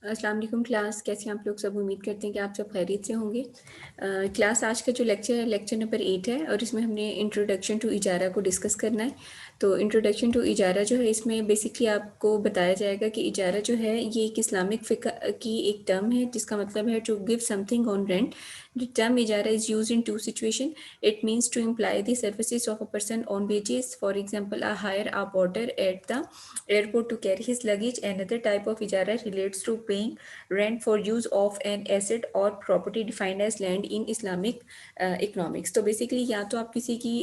अस्सलाम वालेकुम क्लास, कैसे हैं आप लोग सब। उम्मीद करते हैं कि आप सब खैरियत से होंगे। क्लास आज का जो लेक्चर है लेक्चर नंबर 8 है और इसमें हमने इंट्रोडक्शन टू इजारा को डिस्कस करना है। तो इंट्रोडक्शन टू इजारा जो है इसमें बेसिकली आपको बताया जाएगा कि इजारा जो है ये एक इस्लामिक फ़िक़्ह की एक टर्म है जिसका मतलब है to give something on rent. The term इजारा is used in two situation. It means to employ the services of a person on wages. For example, a hire a porter at the airport to carry his luggage. Another type of ijara relates to paying rent for use of an asset or property defined as land in Islamic economics. तो basically या तो आप किसी की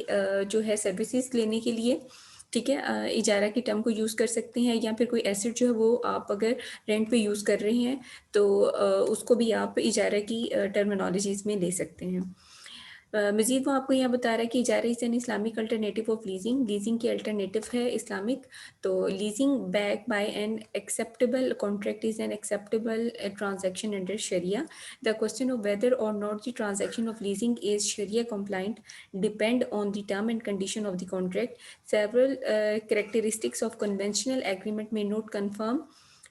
जो है services लेने के लिए, ठीक है, इजारा की टर्म को यूज़ कर सकते हैं, या फिर कोई एसेट जो है वो आप अगर रेंट पे यूज़ कर रहे हैं तो उसको भी आप इजारा की टर्मिनोलॉजीज़ में ले सकते हैं। मज़ीद वो आपको यहाँ बता रहा है कि इजारा is an Islamic alternative of leasing. Leasing की अल्टरनेटिव है इस्लामिक। तो leasing back by an acceptable contract is an acceptable transaction under Sharia. The question of whether or not the transaction of leasing is Sharia compliant depend on the term and condition of the contract. Several characteristics of conventional agreement may not conform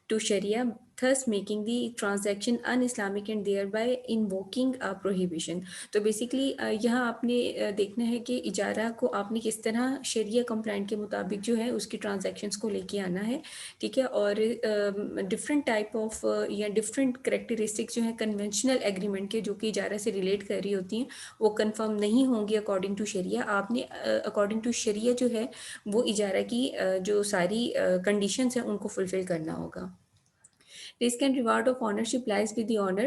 to Sharia, thus making the transaction un-Islamic and thereby invoking a prohibition. तो basically यहाँ आपने देखना है कि इजारा को आपने किस तरह शरिया कंप्लाइंट के मुताबिक जो है उसकी ट्रांजैक्शंस को लेके आना है, ठीक है। और डिफरेंट टाइप ऑफ या डिफरेंट करेक्टरिस्टिक्स जो है कन्वेंशनल एग्रीमेंट के जो कि इजारा से रिलेट कर रही होती हैं वो कंफर्म नहीं होंगी अकॉर्डिंग टू शरिया। आपने अकॉर्डिंग टू शरिया जो है वो इजारा की जो सारी कंडीशंस हैं उनको फुलफिल करना होगा। Risk and reward of ownership lies with the owner.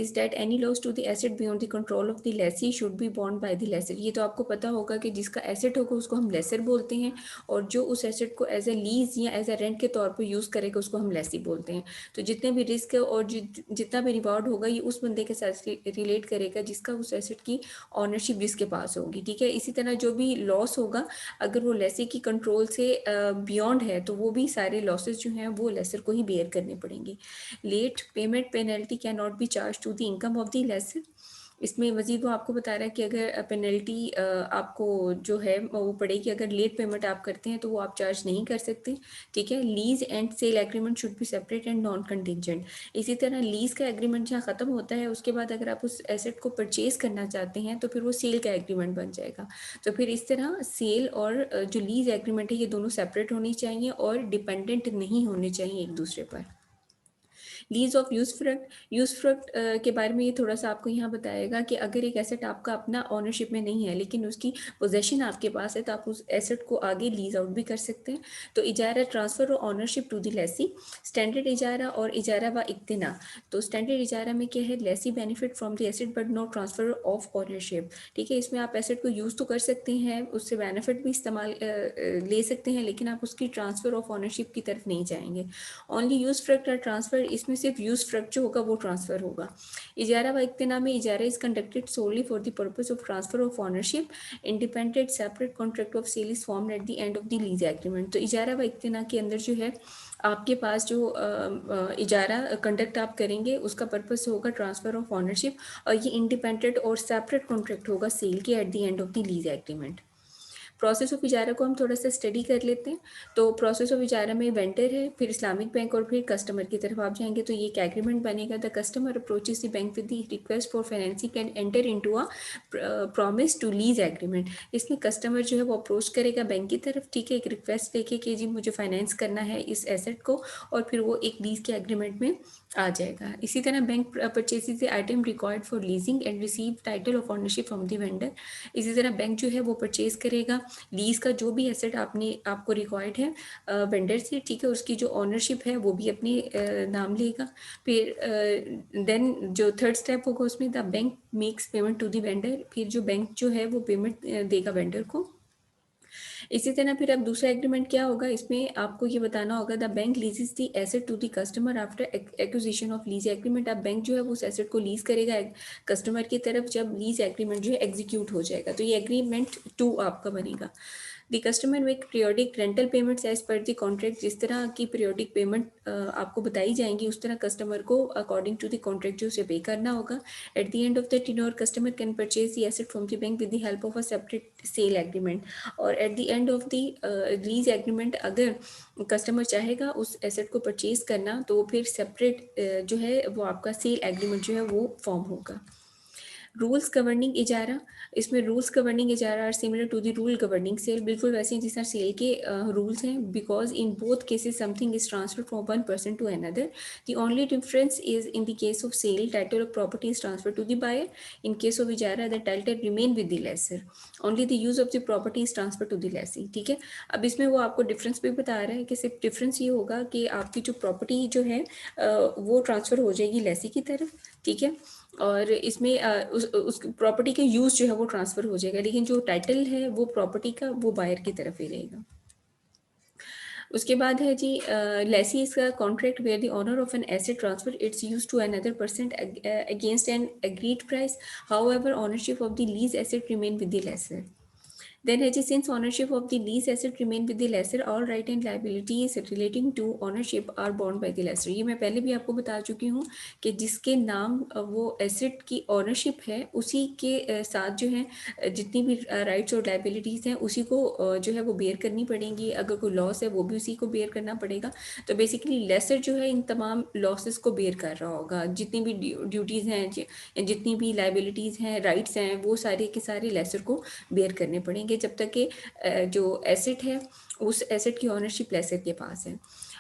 Is that any loss to the asset beyond the control of the lessee should be borne by the lessor. ये तो आपको पता होगा कि जिसका एसेट होगा उसको हम लेसर बोलते हैं, और जो उस एसेट को एज ए लीज या एज ए रेंट के तौर पर यूज़ करेगा उसको हम लेसी बोलते हैं। तो जितने भी रिस्क और जितना भी रिवॉर्ड होगा ये उस बंदे के साथ रिलेट करेगा जिसका उस एसेट की ऑनरशिप जिसके पास होगी, ठीक है। इसी तरह जो भी लॉस होगा अगर वो लेसी की कंट्रोल से बियॉन्ड है तो वो भी सारे लॉसेस जो हैं वो लेसर को ही बेयर करने पड़ेंगे। Late payment penalty can not be charge to the income of the lessor. इसमें मज़ीद वो आपको बता रहा है कि अगर पेनल्टी आपको जो है वो पड़ेगी अगर लेट पेमेंट आप करते हैं तो वो आप चार्ज नहीं कर सकते, ठीक है। Lease and sale agreement should be separate and non contingent. इसी तरह लीज़ का एग्रीमेंट जहाँ ख़त्म होता है उसके बाद अगर आप उस एसेट को परचेज़ करना चाहते हैं तो फिर वो सेल का एग्रीमेंट बन जाएगा। तो फिर इस तरह सेल और जो लीज़ एग्रीमेंट है ये दोनों सेपरेट होनी चाहिए और डिपेंडेंट नहीं होने चाहिए एक दूसरे पर। लीज ऑफ यूज फ्रक्ट के बारे में ये थोड़ा सा आपको यहाँ बताएगा कि अगर एक एसेट आपका अपना ऑनरशिप में नहीं है लेकिन उसकी पोजेशन आपके पास है तो आप उस एसेट को आगे लीज आउट भी कर सकते हैं। तो इजारा ट्रांसफ़र और ownership to the lessee. Standard इजारा और इजारा व इक्तिना। तो स्टैंडर्ड इजारा में क्या है, lessee benefit from the asset but not transfer of ownership, ठीक है। इसमें आप एसेट को यूज़ तो कर सकते हैं, उससे बेनिफिट भी इस्तेमाल ले सकते हैं, लेकिन आप उसकी ट्रांसफ़र ऑफ ऑनरशिप की तरफ नहीं जाएंगे। ओनली यूज फ्रक्ट और ट्रांसफ़र, इसमें सिर्फ यूज फ्रक्ट जो होगा वो ट्रांसफ़र होगा। इजारा व इक्तिना में इजारा is conducted solely for the purpose of transfer of ownership. Independent separate contract of sale is formed at the end of the lease agreement. तो इजारा व इक्तिना के अंदर जो है आपके पास जो इजारा कंडक्ट आप करेंगे उसका पर्पस होगा ट्रांसफ़र ऑफ ऑनरशिप, और ये इंडिपेंडेंट और सेपरेट कॉन्ट्रैक्ट होगा सेल के at the end of the lease agreement. Process of इजारा को हम थोड़ा सा स्टडी कर लेते हैं। तो प्रोसेस ऑफ इजारा में वेंडर है, फिर इस्लामिक बैंक और फिर कस्टमर की तरफ आप जाएंगे तो ये एक एग्रीमेंट बनेगा। The customer approaches the bank with the request for financing and enter into a promise to lease agreement. इसमें कस्टमर जो है वो अप्रोच करेगा बैंक की तरफ, ठीक है, एक रिक्वेस्ट लेके कि जी मुझे फाइनेंस करना है इस एसेट को, और फिर वो एक लीज के एग्रीमेंट में आ जाएगा। इसी तरह bank purchases the item required for leasing and receive title of ownership from the vendor. इसी तरह बैंक जो है वो परचेज करेगा लीज का जो भी एसेट आपको रिक्वायर्ड है वेंडर से, ठीक है, उसकी जो ऑनरशिप है वो भी अपने नाम लेगा। फिर देन जो थर्ड स्टेप होगा उसमें the bank makes payment to the vendor. फिर जो बैंक जो है वो पेमेंट देगा वेंडर को। इसी तरह फिर अब दूसरा एग्रीमेंट क्या होगा, इसमें आपको ये बताना होगा the bank leases the asset to the customer after acquisition of lease agreement. अब बैंक जो है वो उस एसेट को लीज करेगा कस्टमर की तरफ जब लीज एग्रीमेंट जो है एग्जीक्यूट हो जाएगा। तो ये एग्रीमेंट 2 आपका बनेगा। The customer make periodic rental payments as per the contract. जिस तरह की पीरियोडिक पेमेंट आपको बताई जाएंगी उस तरह कस्टमर को अकॉर्डिंग टू द कॉन्ट्रैक्ट जो उसे पे करना होगा। At the end of the tenure customer can purchase the asset from the bank with the help of a separate sale agreement. और at the end of the lease agreement अगर customer चाहेगा उस asset को purchase करना तो फिर separate जो है वो आपका सेल एग्रीमेंट जो है वो फॉर्म होगा। रूल्स गवर्निंग इजारा, इसमें रूल्स गवर्निंग इजारा are similar to the rule governing sale, बिल्कुल वैसे ही जिस तरह सेल के रूल्स हैं। Because in both cases something is transfer from one person to another. The only difference is in the case of sale title of property is transfer to the buyer. In case of इजारा the title remain with the lessor, only the use of the property is transfer to the lessee. ठीक है, अब इसमें वो आपको difference भी बता रहा है कि सिर्फ डिफरेंस ये होगा कि आपकी जो प्रॉपर्टी जो है वो ट्रांसफर हो जाएगी लेसी की तरफ। ठीक है, और इसमें उस प्रॉपर्टी के यूज़ जो है वो ट्रांसफ़र हो जाएगा, लेकिन जो टाइटल है वो प्रॉपर्टी का वो बायर की तरफ ही रहेगा। उसके बाद है जी लेसी इसका contract where the owner of an asset transfer its use to another person against an agreed price, however ownership of the lease asset remain with the lessor. Then HG, since ownership of the lease asset remain with the lessor, all right and liabilities relating to ownership are borne by the lessor। ये मैं पहले भी आपको बता चुकी हूँ कि जिसके नाम वो एसेट की ओनरशिप है उसी के साथ जो है जितनी भी राइट्स और लाइबिलिटीज़ हैं उसी को जो है वो बेयर करनी पड़ेंगी। अगर कोई लॉस है वो भी उसी को बेयर करना पड़ेगा। तो बेसिकली लेसर जो है इन तमाम लॉसेस को बेयर कर रहा होगा। जितनी भी ड्यूटीज़ हैं, जितनी भी लाइबिलिटीज़ हैं, राइट्स हैं, वो सारे के सारे लेसर को बेयर करने पड़ेंगे जब तक कि जो एसेट है उस एसेट की ओनरशिप लेसर के पास है।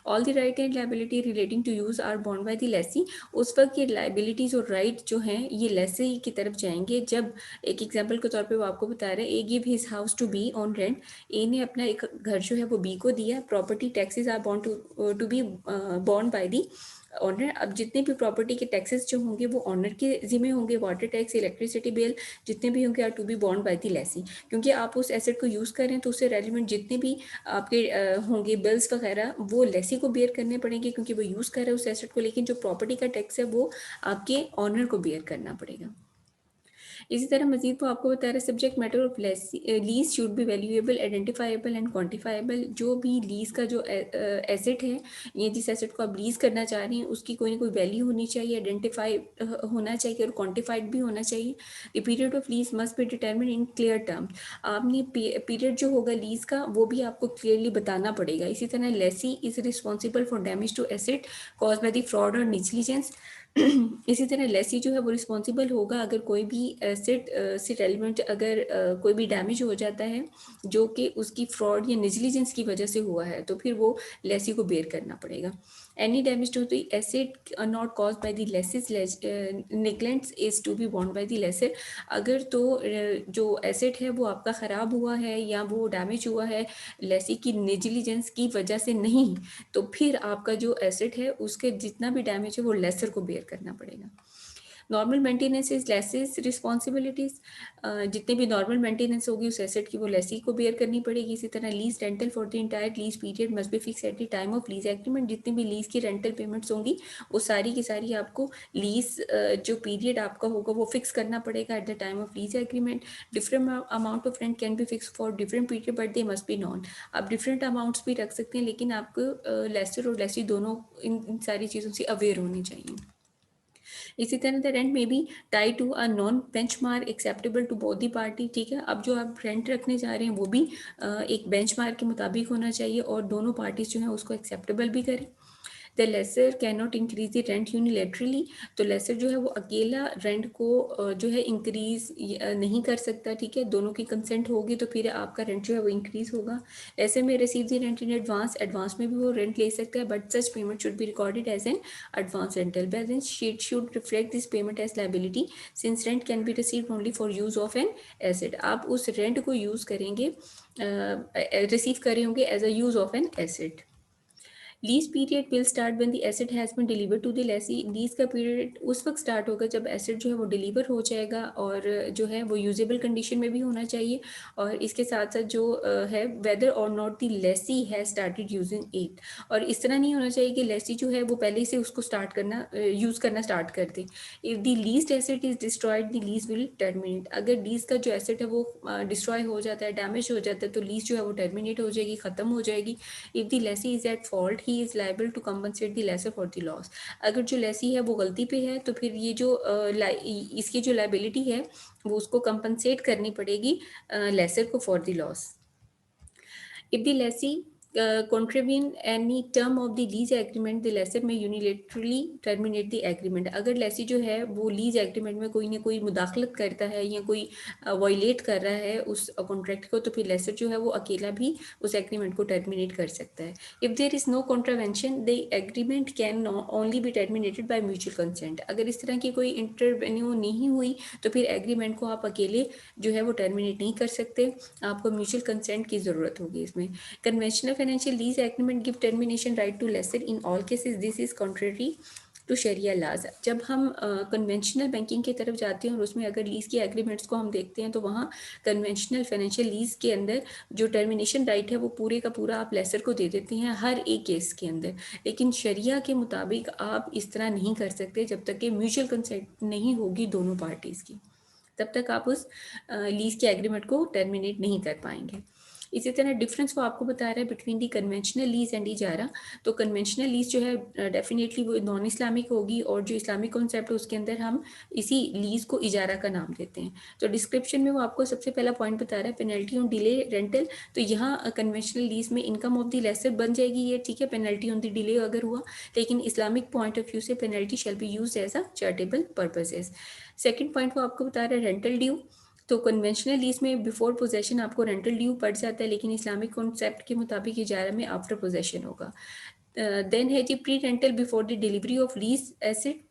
All the right and liability relating to use are bound by the lessee. उस वक्त ये लाइबिलिटीज़ और राइट जो हैं ये लेसी की तरफ जाएंगे। जब एक एग्जांपल के तौर पे वो आपको बता रहे हैं, A give his house to be on rent. A ने अपना एक घर जो है वो बी को दिया। Property taxes are bound to be bond by the owner. अब जितने भी प्रॉपर्टी के टैक्सेस जो होंगे वो ऑनर के ज़िम्मे होंगे। वाटर टैक्स, इलेक्ट्रिसिटी बिल जितने भी होंगे are to be bond by the lessee. क्योंकि आप उस एसेट को यूज़ कर रहे हैं तो उससे रेलिवेंट जितने भी आपके होंगे बिल्स वगैरह वो लेसी को बेयर करने पड़ेंगे क्योंकि वो यूज़ कर रहे हैं उस एसेट को। लेकिन जो प्रॉपर्टी का टैक्स है वो आपके ऑनर को बेयर करना पड़ेगा। इसी तरह मजीद वो आपको बता रहे subject matter of lease should be valuable, identifiable and quantifiable. जो भी लीज का जो एसेट है, ये जिस एसेट को आप लीज करना चाह रहे हैं उसकी कोई ना कोई वैल्यू होनी चाहिए, आइडेंटिफाई होना चाहिए और क्वान्टिफाइड भी होना चाहिए। The period of lease must be determine in clear term. आपने पीरियड जो होगा लीज का वो भी आपको क्लियरली बताना पड़ेगा। इसी तरह lessee is responsible for damage to asset cause by the fraud और निग्लिजेंस। इसी तरह लेसी जो है वो रिस्पॉन्सिबल होगा अगर कोई भी एसेट से रेलिवेंट अगर कोई भी डैमेज हो जाता है जो कि उसकी फ्रॉड या निग्लिजेंस की वजह से हुआ है तो फिर वो लेसी को बेयर करना पड़ेगा। Any damage to the asset not cause by the lessee's negligence is to be bond by the lessor. अगर तो जो एसेट है वो आपका ख़राब हुआ है या वो डैमेज हुआ है लेसी की निग्लिजेंस की वजह से नहीं, तो फिर आपका जो एसेट है उसके जितना भी डैमेज है वो लेसर को बेयर करना पड़ेगा। Normal maintenance is laces responsibilities. जितने भी नॉर्मल मेंटेनेंस होगी उस एसेट की वो लेसी को बेयर करनी पड़ेगी। इसी तरह lease rental for the entire lease period must be fix at the time of lease agreement. जितनी भी लीज की रेंटल पेमेंट्स होंगी वो सारी की सारी आपको लीज जो पीरियड आपका होगा वो फिक्स करना पड़ेगा at the time of lease agreement. Different amount of rent can B fix for different period but they must be non. आप डिफरेंट अमाउंट्स भी रख सकते हैं लेकिन आपको लेसर और लेसी दोनों इन सारी चीज़ों से अवेयर होनी चाहिए। इसी तरह the rent may be tie to a non benchmark acceptable to both the party. ठीक है, अब जो आप रेंट रखने जा रहे हैं वो भी एक बेंचमार्क के मुताबिक होना चाहिए और दोनों पार्टीज जो हैं उसको एक्सेप्टेबल भी करें। The lessor can not increase the rent unilaterally. तो लेसर जो है वो अकेला रेंट को जो है इंक्रीज नहीं कर सकता। ठीक है, दोनों की कंसेंट होगी तो फिर आपका रेंट जो है वो इंक्रीज होगा। ऐसे में receive the rent in advance, advance में भी वो रेंट ले सकता है but such payment should be recorded as an advance rental. Balance sheet should reflect this payment as liability since rent can be received only for use of an asset. आप उस rent को use करेंगे, receive कर रहे होंगे as a use of an asset. Lease period will start when the asset has been delivered to the lessee. Lease का period उस वक्त स्टार्ट होगा जब एसेट जो है वो डिलीवर हो जाएगा और जो है वो यूजेबल कंडीशन में भी होना चाहिए, और इसके साथ साथ जो है वेदर और not the Lesi has started using it. और इस तरह नहीं होना चाहिए कि लेसी जो है वो पहले से उसको स्टार्ट करना यूज़ करना स्टार्ट कर दे। If the leased asset is destroyed the lease will terminate. अगर लीज का जो एसेट है वो डिस्ट्रॉय हो जाता है, डैमेज हो जाता है, तो लीज जो है वो टर्मिनेट हो जाएगी, ख़त्म हो जाएगी। If the lessee is at fault he is liable to compensate the lessor for the loss. अगर जो लेसी है वो गलती पे है तो फिर ये जो इसकी जो लाइबिलिटी है वो उसको कंपनसेट करनी पड़ेगी लेसर को for the loss. If the lessee contravene any term of the lease agreement, the lessor may unilaterally terminate the agreement. अगर लेसी जो है वो लीज एग्रीमेंट में कोई ना कोई मुदाखलत करता है या कोई वायलेट कर रहा है उस कॉन्ट्रैक्ट को, तो फिर लेसर जो है वो अकेला भी उस एग्रीमेंट को टर्मिनेट कर सकता है। If there is no contravention the agreement can only be terminated by mutual consent. अगर इस तरह की कोई इंटरवेन्यू नहीं हुई तो फिर एग्रीमेंट को आप अकेले जो है वो टर्मिनेट नहीं कर सकते, आपको म्यूचुअल कंसेंट की ज़रूरत होगी इसमें। Conventional financial lease agreement give termination right to lessor in all cases. This is contrary to Sharia laws. जब हम कन्वेंशनल बैंकिंग की तरफ जाते हैं और उसमें अगर लीज़ की एग्रीमेंट्स को हम देखते हैं तो वहाँ कन्वेंशनल फाइनेंशियल लीज़ के अंदर जो टर्मिनेशन राइट है वो पूरे का पूरा आप लेसर को दे देते हैं हर एक केस के अंदर। लेकिन शरिया के मुताबिक आप इस तरह नहीं कर सकते जब तक कि म्यूचुअल कंसेंट नहीं होगी दोनों पार्टीज़ की, तब तक आप उस लीज़ के एग्रीमेंट को टर्मिनेट नहीं कर पाएंगे। इसी तरह डिफरेंस वो आपको बता रहा है between the conventional lease and इजारा। तो कन्वेंशनल लीज जो है डेफिनेटली वो नॉन इस्लामिक होगी, और जो इस्लामिक कॉन्सेप्ट है उसके अंदर हम इसी लीज को इजारा का नाम देते हैं। तो डिस्क्रिप्शन में वो आपको सबसे पहला पॉइंट बता रहा है पेनल्टी ऑन डिले रेंटल। तो यहाँ कन्वेंशनल लीज में इनकम ऑफ द लेसर बन जाएगी ये, ठीक है, पेनल्टी ऑन द डिले अगर हुआ। लेकिन इस्लामिक पॉइंट ऑफ व्यू से penalty shall be used as a charitable purposes. Second point वो आपको बता रहा है रेंटल ड्यू। तो कन्वेंशनल लीज में बिफोर पोजेशन आपको रेंटल ड्यू पड़ जाता है, लेकिन इस्लामिक कॉन्सेप्ट के मुताबिक इजारा में आफ्टर पोजेशन होगा। देन है जी pre rental before the delivery of lease asset.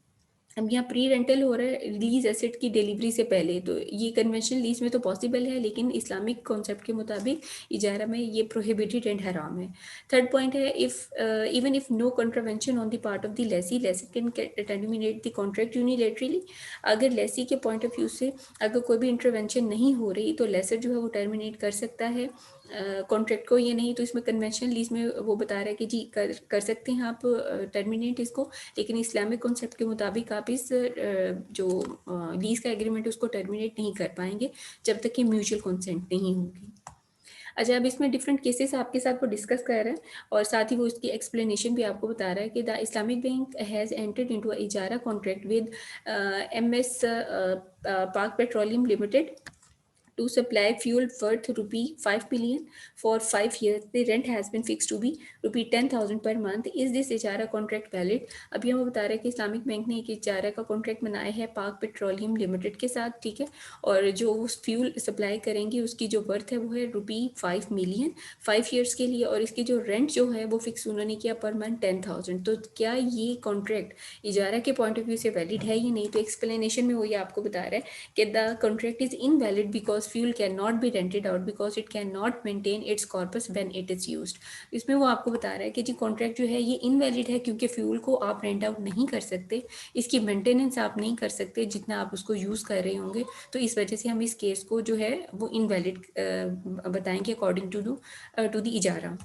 अब यहाँ प्री रेंटल हो रहा है लीज एसेट की डिलीवरी से पहले, तो ये कन्वेंशनल लीज में तो पॉसिबल है, लेकिन इस्लामिक कॉन्सेप्ट के मुताबिक इजारा में ये प्रोहिबिटेड एंड हराम है। थर्ड पॉइंट है if even if no contravention on the part of the lessee, lessee can terminate the contract unilaterally. अगर लेसी के पॉइंट ऑफ व्यू से अगर कोई भी इंटरवेंशन नहीं हो रही तो लेसर जो है वो टर्मिनेट कर सकता है कॉन्ट्रैक्ट को, ये नहीं तो इसमें कन्वेंशनल लीज में वो बता रहा है कि जी कर सकते हैं आप टर्मिनेट इसको, लेकिन इस्लामिक कॉन्सेप्ट के मुताबिक आप इस जो लीज का एग्रीमेंट है उसको टर्मिनेट नहीं कर पाएंगे जब तक कि म्यूचुअल कंसेंट नहीं होगी। अच्छा, अब इसमें डिफरेंट केसेस आपके साथ वो डिस्कस कर रहे हैं और साथ ही वो इसकी एक्सप्लेनेशन भी आपको बता रहा है कि the Islamic bank has entered into a इजारा contract with MS Pak petroleum limited to supply fuel worth rupee 5 million for 5 years. The rent has been fixed to be rupee 10,000 per month. Is this इजारा contract valid? अभी हम बता रहे हैं कि Islamic bank ने एक इजारा का कॉन्ट्रैक्ट बनाया है पाक पेट्रोलियम लिमिटेड के साथ, ठीक है, और जो उस फ्यूल सप्लाई करेंगे उसकी जो वर्थ है वो है रupee 5 मिलियन 5 ईयर्स के लिए, और इसकी जो रेंट जो है वो फिक्स उन्होंने किया पर मंथ 10,000। तो क्या ये कॉन्ट्रैक्ट इजारा के पॉइंट ऑफ व्यू से वैलिड है या नहीं? तो एक्सप्लेनेशन में वो ये आपको बता रहा है कि the contract is invalid because fuel cannot be rented out because it cannot maintain its corpus when it is used। इसमें वो आपको बता रहा है कि जी कॉन्ट्रैक्ट जो है ये इनवैलिड है क्योंकि फ्यूल को आप रेंट आउट नहीं कर सकते, इसकी मेंटेनेंस आप नहीं कर सकते जितना आप उसको यूज़ कर रहे होंगे, तो इस वजह से हम इस केस को जो है वो इनवैलिड बताएंगे अकॉर्डिंग टू द इजारा।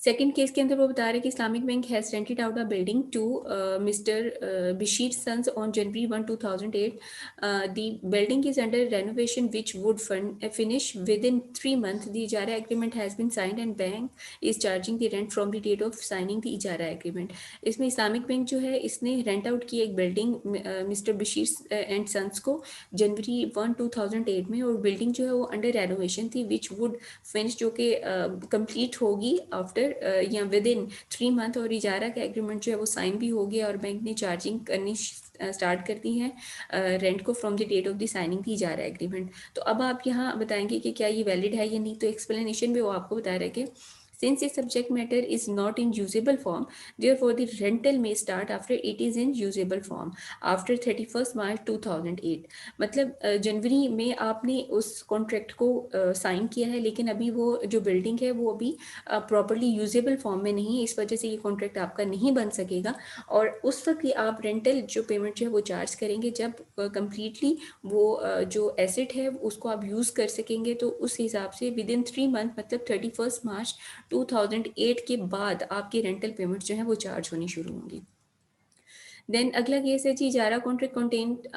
सेकेंड केस के अंदर वो बता रहे हैं कि Islamic bank has rented out a building to mister Bashir sons on January 1 2008। The building is under renovation which would finish within 3 months। The इजारा agreement has been signed and bank is charging the rent from the date of signing the इजारा agreement. इसमें Islamic bank जो है इसने rent out की एक building mister बिशीर and sons को जनवरी 1 2008 में, और बिल्डिंग जो है वो अंडर रेनोवेशन थी विच वुड फिनिश जो कि कंप्लीट होगी आफ्टर या विद इन 3 months, और इजारा का एग्रीमेंट जो है वो साइन भी हो गया और बैंक ने चार्जिंग करनी स्टार्ट कर दी है रेंट को from the date of the signing the इजारा एग्रीमेंट। तो अब आप यहाँ बताएंगे कि क्या ये वैलिड है या नहीं? तो एक्सप्लेनेशन भी वो आपको बता रहे हैं कि Since a subject matter is not in usable form, therefore the rental may start after it is in usable form after 31st March 2008। मतलब जनवरी में आपने उस कॉन्ट्रैक्ट को साइन किया है, लेकिन अभी वो जो बिल्डिंग है वो अभी प्रॉपरली यूजेबल फॉर्म में नहीं है, इस वजह से ये कॉन्ट्रैक्ट आपका नहीं बन सकेगा। और उस वक्त ही आप रेंटल जो पेमेंट जो है वो चार्ज करेंगे जब कंप्लीटली वो जो एसेट है उसको आप यूज़ कर सकेंगे। तो उस हिसाब से विद इन 3 मंथ मतलब 31 मार्च 2008 के बाद आपकी रेंटल पेमेंट जो है वो चार्ज होनी शुरू होंगी। देन अगला केस है जी, इजारा contract content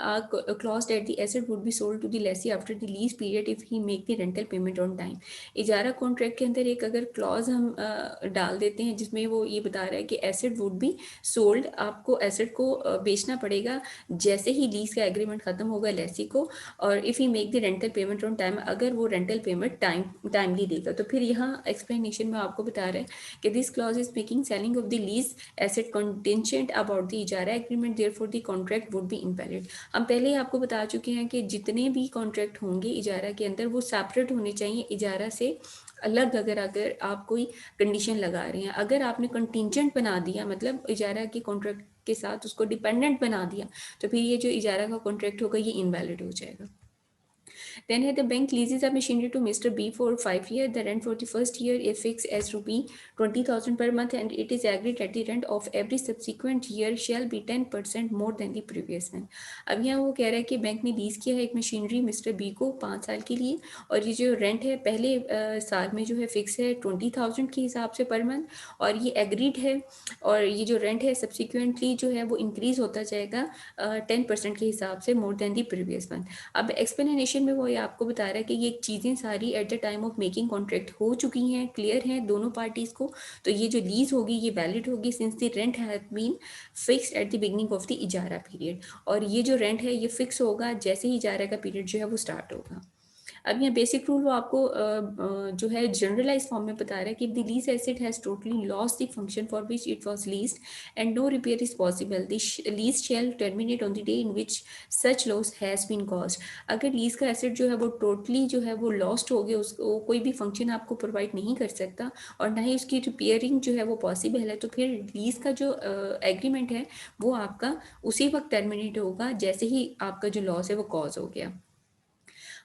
clause that the asset would be sold to the lessee after the lease period if he make the rental payment on time. इजारा कॉन्ट्रैक्ट के अंदर एक अगर क्लॉज हम डाल देते हैं जिसमें वो ये बता रहा है कि एसेट वुड बी सोल्ड, आपको एसेट को बेचना पड़ेगा जैसे ही लीज का एग्रीमेंट खत्म होगा लेसी को, और if he make the rental payment on time, अगर वो रेंटल पेमेंट टाइमली देगा। तो फिर यहाँ एक्सप्लेनेशन में आपको बता रहे हैं कि this clause is making selling of the lease asset contingent about the इजारा agreement, therefore the contract would be invalid. हम पहले ही आपको बता चुके हैं कि जितने भी कॉन्ट्रैक्ट होंगे इजारा के अंदर वो सेपरेट होने चाहिए इजारा से अलग। अगर आप कोई कंडीशन लगा रहे हैं, अगर आपने कंटिजेंट बना दिया मतलब इजारा के कॉन्ट्रैक्ट के साथ उसको डिपेंडेंट बना दिया, तो फिर ये जो इजारा का कॉन्ट्रैक्ट होगा ये इनवैलिड हो जाएगा। Then here the bank leases a machinery to Mr. B for 5 years. The rent for the first year is fixed as rupee 20,000 per month, and it is agreed that the rent of every subsequent year shall be 10% more than the previous one. अब यहाँ वो कह रहा है कि bank ने lease किया है एक मशीनरी मिस्टर बी को 5 साल के लिए, और ये जो रेंट है पहले साल में जो है फिक्स है 20,000 के हिसाब से पर मंथ, और ये एग्रीड है, और ये जो रेंट है सब्सिक्वेंटली जो है वो इंक्रीज होता जाएगा 10% के हिसाब से more than the previous month. अब एक्सप्लेनेशन में वो ये आपको बता रहा है कि ये चीज़ें सारी at the time of making contract हो चुकी हैं, क्लियर हैं दोनों पार्टीज़ को। तो ये जो लीज होगी ये वैलिड होगी since the rent have been fixed at the beginning of the इजारा पीरियड, और ये जो रेंट है ये फिक्स होगा जैसे ही इजारा का पीरियड जो है वो स्टार्ट होगा। अब यहाँ बेसिक रूल वो आपको जो है जनरलाइज फॉर्म में बता रहा है कि the lease asset has totally lost the function for which it was leased and no repair is possible, the lease shall terminate on the day in which such loss has been caused. अगर lease का asset जो है वो totally जो है वो lost हो गया, उसको कोई भी फंक्शन आपको प्रोवाइड नहीं कर सकता और ना ही उसकी रिपेयरिंग जो है वो पॉसिबल है, तो फिर लीज का जो एग्रीमेंट है वो आपका उसी वक्त टर्मिनेट होगा जैसे ही आपका जो लॉस है वो कॉज हो गया।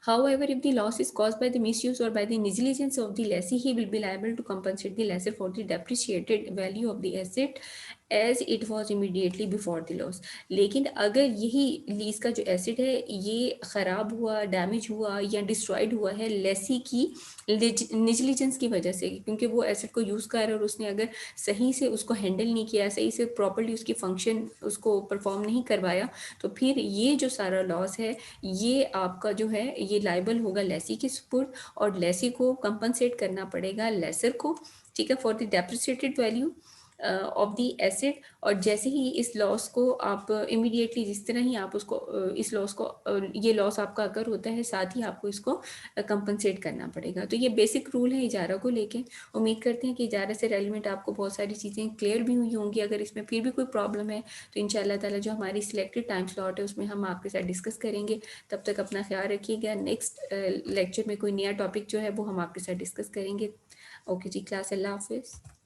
However, if the loss is caused by the misuse or by the negligence of the lessee, he will be liable to compensate the lessor for the depreciated value of the asset as it was immediately before the loss। लेकिन अगर यही lease का जो asset है ये ख़राब हुआ, damage हुआ या डिस्ट्रॉयड हुआ है लेसी की निजिलिजेंस की वजह से, क्योंकि वो एसेट को यूज़ कर रहा है और उसने अगर सही से उसको हैंडल नहीं किया, सही से प्रॉपर्ली उसकी फंक्शन उसको परफॉर्म नहीं करवाया, तो फिर ये जो सारा लॉस है ये आपका जो है ये लाइबल होगा लेसी के सुपुर्द, और लेसी को कंपनसेट करना पड़ेगा लेसर को, ठीक है, for the depreciated value of the asset. और जैसे ही इस लॉस को आप इमीडिएटली जिस तरह ही आप उसको इस लॉस को ये लॉस आपका अगर होता है साथ ही आपको इसको कंपनसेट करना पड़ेगा। तो ये बेसिक रूल है इजारा को लेके। उम्मीद करते हैं कि इजारा से रेलिवेंट आपको बहुत सारी चीज़ें क्लियर भी हुई होंगी। अगर इसमें फिर भी कोई प्रॉब्लम है तो इंशाल्लाह ताला जो हमारी सिलेक्टेड टाइम स्लॉट है उसमें हम आपके साथ डिस्कस करेंगे। तब तक अपना ख्याल रखिएगा। नेक्स्ट लेक्चर में कोई नया टॉपिक जो है वो हम आपके साथ डिस्कस करेंगे। ओके जी, क्लास, अल्लाह हाफिज़।